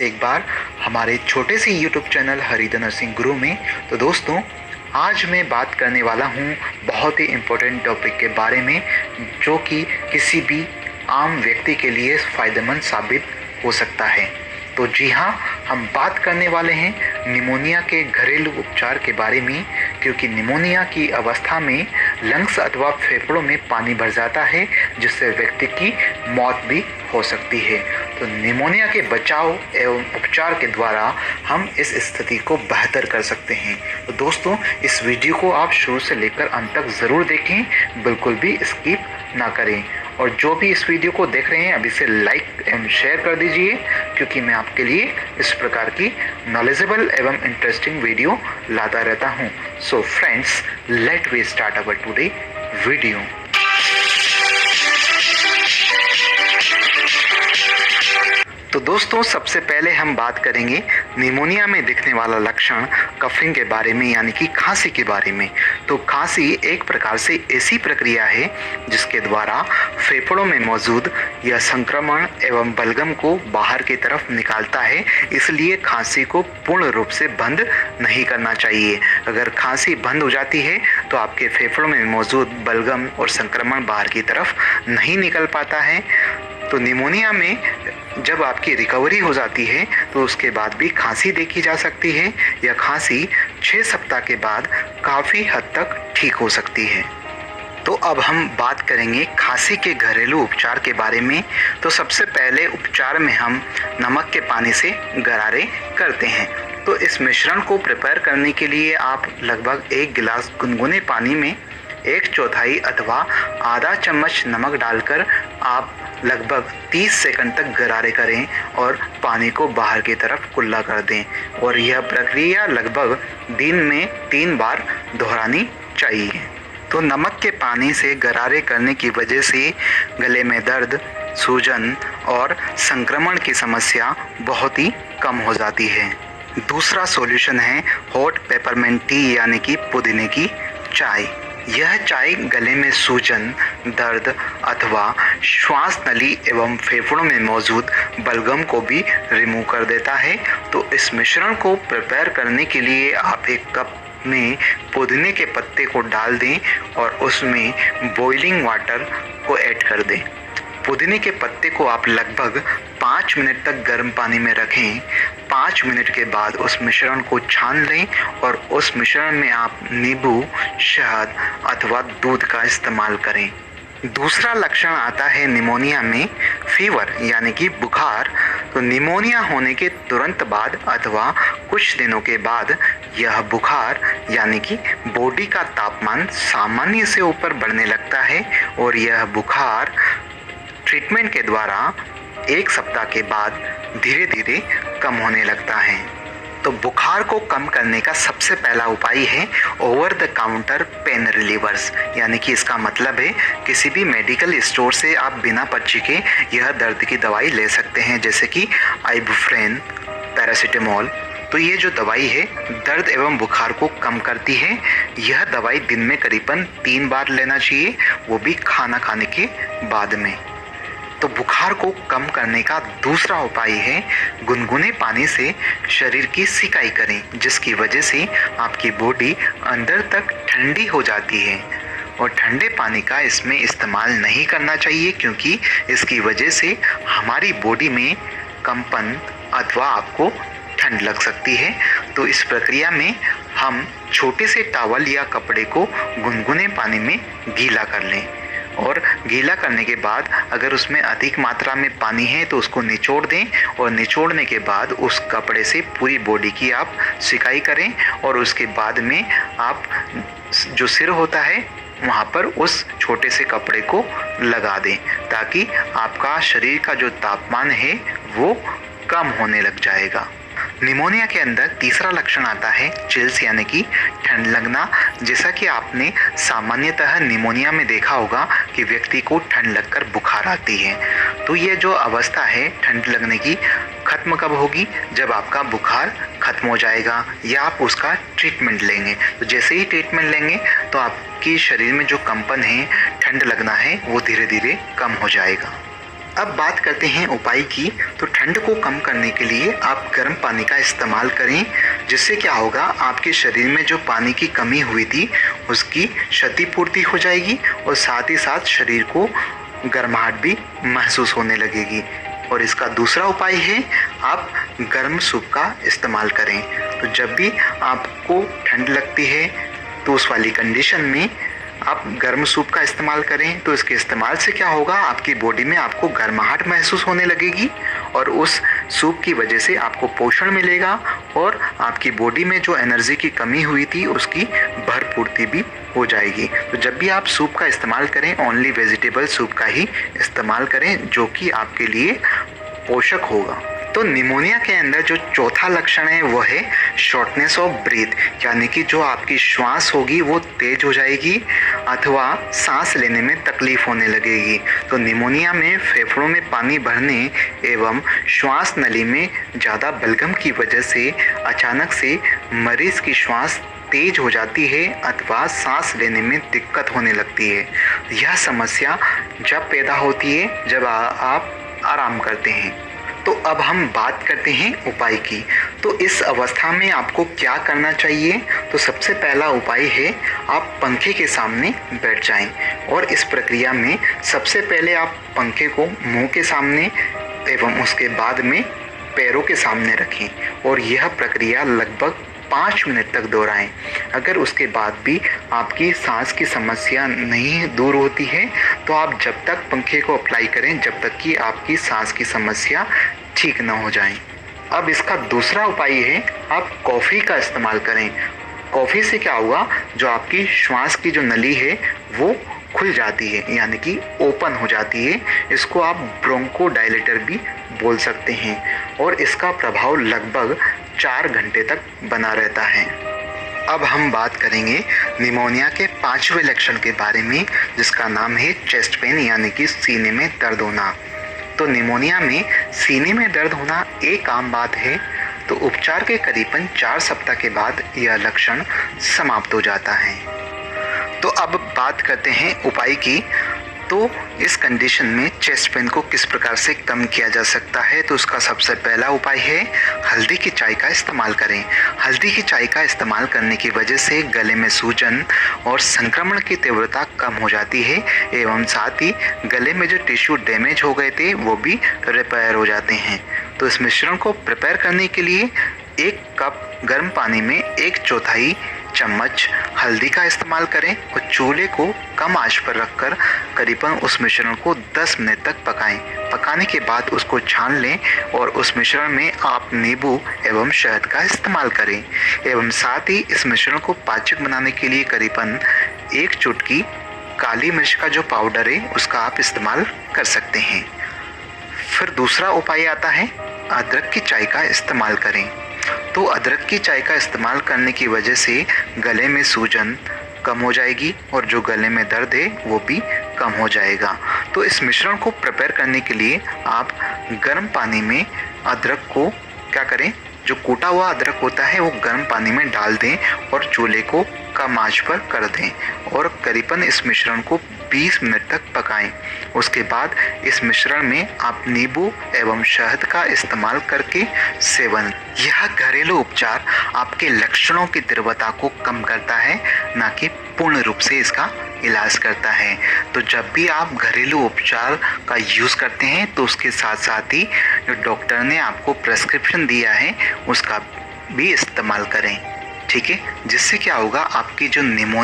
एक बार हमारे छोटे से यूट्यूब चैनल हरिद नर्सिंग गुरु में। तो दोस्तों, आज मैं बात करने वाला हूँ बहुत ही इम्पोर्टेंट टॉपिक के बारे में, जो कि किसी भी आम व्यक्ति के लिए फ़ायदेमंद साबित हो सकता है। तो जी हाँ, हम बात करने वाले हैं निमोनिया के घरेलू उपचार के बारे में, क्योंकि निमोनिया की अवस्था में लंग्स अथवा फेफड़ों में पानी भर जाता है, जिससे व्यक्ति की मौत भी हो सकती है। तो निमोनिया के बचाव एवं उपचार के द्वारा हम इस स्थिति को बेहतर कर सकते हैं। तो दोस्तों, इस वीडियो को आप शुरू से लेकर अंत तक ज़रूर देखें, बिल्कुल भी स्किप ना करें। और जो भी इस वीडियो को देख रहे हैं, अभी से लाइक एंड शेयर कर दीजिए, क्योंकि मैं आपके लिए इस प्रकार की नॉलेजेबल एवं इंटरेस्टिंग वीडियो लाता रहता हूं। So friends, let we start our today video. तो दोस्तों, सबसे पहले हम बात करेंगे निमोनिया में दिखने वाला लक्षण कफिंग के बारे में, यानी कि खांसी के बारे में। तो खांसी एक प्रकार से ऐसी प्रक्रिया है जिसके द्वारा फेफड़ों में मौजूद यह संक्रमण एवं बलगम को बाहर की तरफ निकालता है। इसलिए खांसी को पूर्ण रूप से बंद नहीं करना चाहिए। अगर खांसी बंद हो जाती है तो आपके फेफड़ों में मौजूद बलगम और संक्रमण बाहर की तरफ नहीं निकल पाता है। तो निमोनिया में जब आपकी रिकवरी हो जाती है तो उसके बाद भी खांसी देखी जा सकती है। यह खांसी 6 सप्ताह के बाद काफ़ी हद तक ठीक हो सकती है। तो अब हम बात करेंगे खांसी के घरेलू उपचार के बारे में। तो सबसे पहले उपचार में हम नमक के पानी से गरारे करते हैं। तो इस मिश्रण को प्रिपेयर करने के लिए आप लगभग 1 गिलास गुनगुने पानी में 1/4 अथवा आधा चम्मच नमक डालकर आप लगभग 30 सेकंड तक गरारे करें और पानी को बाहर की तरफ कुल्ला कर दें। और यह प्रक्रिया लगभग दिन में 3 बार दोहरानी चाहिए। तो नमक के पानी से गरारे करने की वजह से गले में दर्द, सूजन और संक्रमण की समस्या बहुत ही कम हो जाती है। दूसरा सॉल्यूशन है हॉट पेपरमेंट टी, यानी कि पुदीने की चाय। यह चाय गले में सूजन, दर्द अथवा श्वास नली एवं फेफड़ों में मौजूद बलगम को भी रिमूव कर देता है। तो इस मिश्रण को प्रिपेयर करने के लिए आप 1 कप में पुदीने के पत्ते को डाल दें और उसमें बॉइलिंग वाटर को ऐड कर दें। पुदीने के पत्ते को आप लगभग 5 मिनट तक गर्म पानी में रखें। 5 मिनट के बाद उस मिश्रण को छान लें और उस मिश्रण में आप नींबू, शहद अथवा दूध का इस्तेमाल करें। दूसरा लक्षण आता है निमोनिया में फीवर, यानी कि बुखार। तो निमोनिया होने के तुरंत बाद अथवा कुछ दिनों के बाद यह बुखार, यानी कि बॉडी का तापमान सामान्य से ऊपर बढ़ने लगता है और यह बुखार ट्रीटमेंट के द्वारा 1 सप्ताह के बाद धीरे धीरे कम होने लगता है। तो बुखार को कम करने का सबसे पहला उपाय है over the counter pen relievers, यानी कि इसका मतलब है किसी भी मेडिकल स्टोर से आप बिना पर्ची के यह दर्द की दवाई ले सकते हैं, जैसे कि आइबुप्रोफेन, पैरासीटामोल। तो ये जो दवाई है दर्द एवं बुखार को कम करती है। यह दवाई दिन में करीबन 3 बार लेना चाहिए, वो भी खाना खाने के बाद में। तो बुखार को कम करने का दूसरा उपाय है गुनगुने पानी से शरीर की सिकाई करें, जिसकी वजह से आपकी बॉडी अंदर तक ठंडी हो जाती है। और ठंडे पानी का इसमें इस्तेमाल नहीं करना चाहिए, क्योंकि इसकी वजह से हमारी बॉडी में कंपन अथवा आपको ठंड लग सकती है। तो इस प्रक्रिया में हम छोटे से टॉवल या कपड़े को गुनगुने पानी में गीला कर लें और गीला करने के बाद अगर उसमें अधिक मात्रा में पानी है तो उसको निचोड़ दें और निचोड़ने के बाद उस कपड़े से पूरी बॉडी की आप सिकाई करें। और उसके बाद में आप जो सिर होता है वहाँ पर उस छोटे से कपड़े को लगा दें, ताकि आपका शरीर का जो तापमान है वो कम होने लग जाएगा। निमोनिया के अंदर तीसरा लक्षण आता है चिल्स, यानी कि ठंड लगना। जैसा कि आपने सामान्यतः निमोनिया में देखा होगा कि व्यक्ति को ठंड लगकर बुखार आती है। तो ये जो अवस्था है ठंड लगने की खत्म कब होगी? जब आपका बुखार खत्म हो जाएगा या आप उसका ट्रीटमेंट लेंगे। तो जैसे ही ट्रीटमेंट लेंगे तो आपकी शरीर में जो कंपन है, ठंड लगना है, वो धीरे धीरे कम हो जाएगा। अब बात करते हैं उपाय की। तो ठंड को कम करने के लिए आप गर्म पानी का इस्तेमाल करें, जिससे क्या होगा, आपके शरीर में जो पानी की कमी हुई थी उसकी क्षतिपूर्ति हो जाएगी और साथ ही साथ शरीर को गर्माहट भी महसूस होने लगेगी। और इसका दूसरा उपाय है आप गर्म सूप का इस्तेमाल करें। तो जब भी आपको ठंड लगती है तो उस वाली कंडीशन में आप गर्म सूप का इस्तेमाल करें। तो इसके इस्तेमाल से क्या होगा, आपकी बॉडी में आपको गर्माहट महसूस होने लगेगी और उस सूप की वजह से आपको पोषण मिलेगा और आपकी बॉडी में जो एनर्जी की कमी हुई थी उसकी भरपूर्ति भी हो जाएगी। तो जब भी आप सूप का इस्तेमाल करें, ओनली वेजिटेबल सूप का ही इस्तेमाल करें, जो कि आपके लिए पोषक होगा। तो निमोनिया के अंदर जो चौथा लक्षण है वो है शॉर्टनेस ऑफ ब्रीथ, यानी कि जो आपकी श्वास होगी वो तेज हो जाएगी अथवा सांस लेने में तकलीफ होने लगेगी। तो निमोनिया में फेफड़ों में पानी भरने एवं श्वास नली में ज़्यादा बलगम की वजह से अचानक से मरीज की श्वास तेज हो जाती है अथवा सांस लेने में दिक्कत होने लगती है। यह समस्या जब पैदा होती है जब आप आराम करते हैं। तो अब हम बात करते हैं उपाय की। तो इस अवस्था में आपको क्या करना चाहिए। तो सबसे पहला उपाय है आप पंखे के सामने बैठ जाएं और इस प्रक्रिया में सबसे पहले आप पंखे को मुंह के सामने एवं उसके बाद में पैरों के सामने रखें और यह प्रक्रिया लगभग 5 मिनट तक दोहराएं। अगर उसके बाद भी आपकी सांस की समस्या नहीं दूर होती है तो आप जब तक पंखे को अप्लाई करें जब तक कि आपकी सांस की समस्या ठीक ना हो जाए। अब इसका दूसरा उपाय है आप कॉफ़ी का इस्तेमाल करें। कॉफ़ी से क्या होगा, जो आपकी श्वास की जो नली है वो खुल जाती है, यानी कि ओपन हो जाती है। इसको आप ब्रोंकोडायलेटर भी बोल सकते हैं और इसका प्रभाव लगभग 4 घंटे तक बना रहता है। अब हम बात करेंगे निमोनिया के 5वें लक्षण के बारे में, जिसका नाम है चेस्ट पेन, यानी कि सीने में दर्द होना। तो निमोनिया में सीने में दर्द होना एक आम बात है। तो उपचार के करीबन 4 सप्ताह के बाद यह लक्षण समाप्त हो जाता है। तो अब बात करते हैं उपाय की। तो इस कंडीशन में चेस्ट पेन को किस प्रकार से कम किया जा सकता है। तो उसका सबसे पहला उपाय है हल्दी की चाय का इस्तेमाल करें। हल्दी की चाय का इस्तेमाल करने की वजह से गले में सूजन और संक्रमण की तीव्रता कम हो जाती है एवं साथ ही गले में जो टिश्यू डैमेज हो गए थे वो भी रिपेयर हो जाते हैं। तो इस मिश्रण को प्रिपेयर करने के लिए 1 कप गर्म पानी में 1/4 चम्मच हल्दी का इस्तेमाल करें और चूल्हे को कम आंच पर रखकर करीबन उस मिश्रण को 10 मिनट तक पकाएं। पकाने के बाद उसको छान लें और उस मिश्रण में आप नींबू एवं शहद का इस्तेमाल करें एवं साथ ही इस मिश्रण को पाचक बनाने के लिए करीबन 1 चुटकी काली मिर्च का जो पाउडर है उसका आप इस्तेमाल कर सकते हैं। फिर दूसरा उपाय आता है अदरक की चाय का इस्तेमाल करें। तो अदरक की चाय का इस्तेमाल करने की वजह से गले में सूजन कम हो जाएगी और जो गले में दर्द है वो भी कम हो जाएगा। तो इस मिश्रण को प्रिपेयर करने के लिए आप गर्म पानी में अदरक को क्या करें, जो कूटा हुआ अदरक होता है वो गर्म पानी में डाल दें और चूल्हे को कम आंच पर कर दें और करीबन इस मिश्रण को 20 मिनट तक पकाएं। उसके बाद इस मिश्रण में आप नींबू एवं शहद का इस्तेमाल करके सेवन। यह घरेलू उपचार आपके लक्षणों की तीव्रता को कम करता है, ना कि पूर्ण रूप से इसका इलाज करता है। तो जब भी आप घरेलू उपचार का यूज़ करते हैं तो उसके साथ साथ ही जो डॉक्टर ने आपको प्रेस्क्रिप्शन दिया है उसका भी इस्तेमाल करें, ठीक है। जिससे क्या होगा, आपकी जो निमोनिया